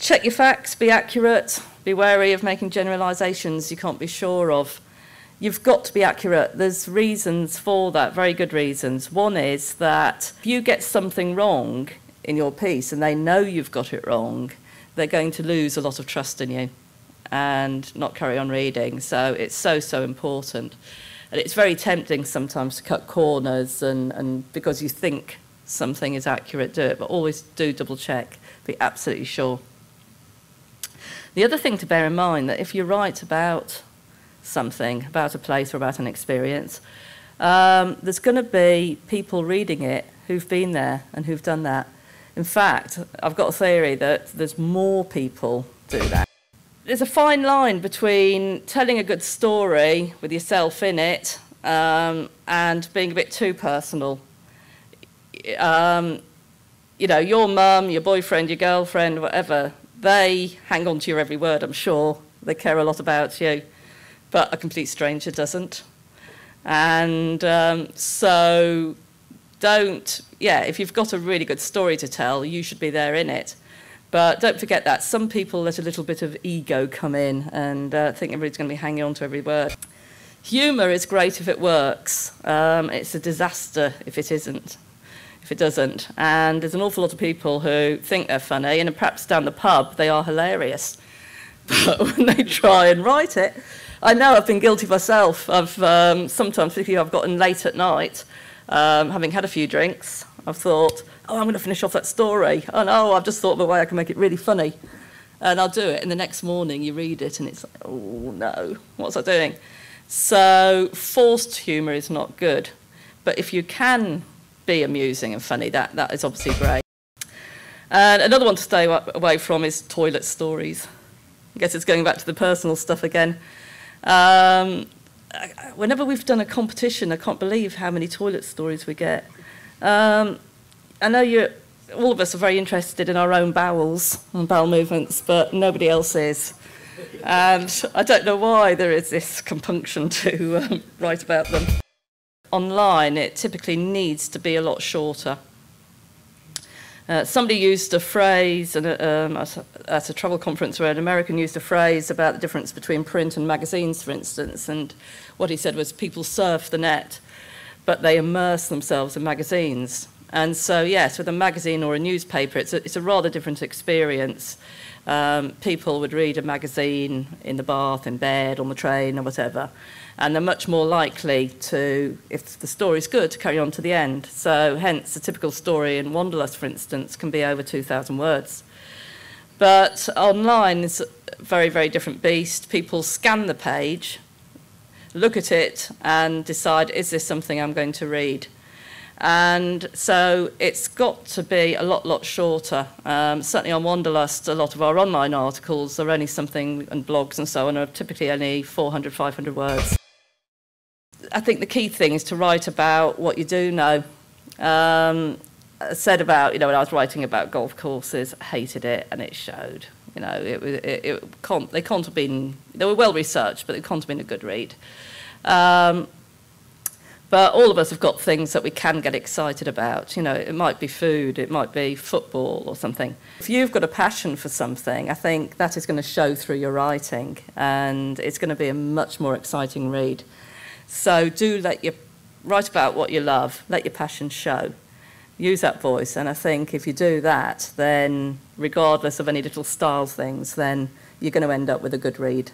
Check your facts, be accurate, be wary of making generalisations you can't be sure of. You've got to be accurate. There's reasons for that, very good reasons. One is that if you get something wrong in your piece and they know you've got it wrong, they're going to lose a lot of trust in you and not carry on reading. So it's so, so important. And it's very tempting sometimes to cut corners and because you think something is accurate, do it. But always do double check. Be absolutely sure. The other thing to bear in mind, that if you write about something, about a place or about an experience, there's going to be people reading it who've been there and who've done that. In fact, I've got a theory that there's more people do that. There's a fine line between telling a good story with yourself in it and being a bit too personal. You know, your mum, your boyfriend, your girlfriend, whatever, they hang on to your every word, I'm sure. They care a lot about you. But a complete stranger doesn't. And so if you've got a really good story to tell, you should be there in it. But don't forget that. Some people let a little bit of ego come in and think everybody's going to be hanging on to every word. Humour is great if it works. It's a disaster if it isn't, if it doesn't. And there's an awful lot of people who think they're funny, and perhaps down the pub they are hilarious. But when they try and write it, I know I've been guilty myself. I've sometimes, particularly I've gotten late at night, having had a few drinks, I've thought, oh, I'm going to finish off that story. Oh no, I've just thought of a way I can make it really funny. And I'll do it, and the next morning you read it and it's like, oh no, what's I doing? So forced humour is not good. But if you can be amusing and funny, that is obviously great. And another one to stay away from is toilet stories. I guess it's going back to the personal stuff again. Whenever we've done a competition, I can't believe how many toilet stories we get. I know all of us are very interested in our own bowels and bowel movements, but nobody else is. And I don't know why there is this compunction to write about them. Online, it typically needs to be a lot shorter. Somebody used a phrase at a travel conference where an American used a phrase about the difference between print and magazines, for instance, and what he said was people surf the net, but they immerse themselves in magazines. And so, yes, with a magazine or a newspaper, it's a rather different experience. People would read a magazine in the bath, in bed, on the train, or whatever, and they're much more likely to, if the story's good, to carry on to the end. So hence, a typical story in Wanderlust, for instance, can be over 2,000 words. But online is a very, very different beast. People scan the page, look at it, and decide, is this something I'm going to read? And so it's got to be a lot shorter. Certainly on Wanderlust, a lot of our online articles are only something, and blogs and so on, are typically only 400, 500 words. I think the key thing is to write about what you do know. I said about, when I was writing about golf courses, I hated it, and it showed. They can't have been, they were well researched, but it can't have been a good read. But all of us have got things that we can get excited about. It might be food, it might be football or something. If you've got a passion for something, I think that is going to show through your writing, and it's going to be a much more exciting read. So do write about what you love, let your passion show. Use that voice, and I think if you do that, then regardless of any little style things, then you're going to end up with a good read.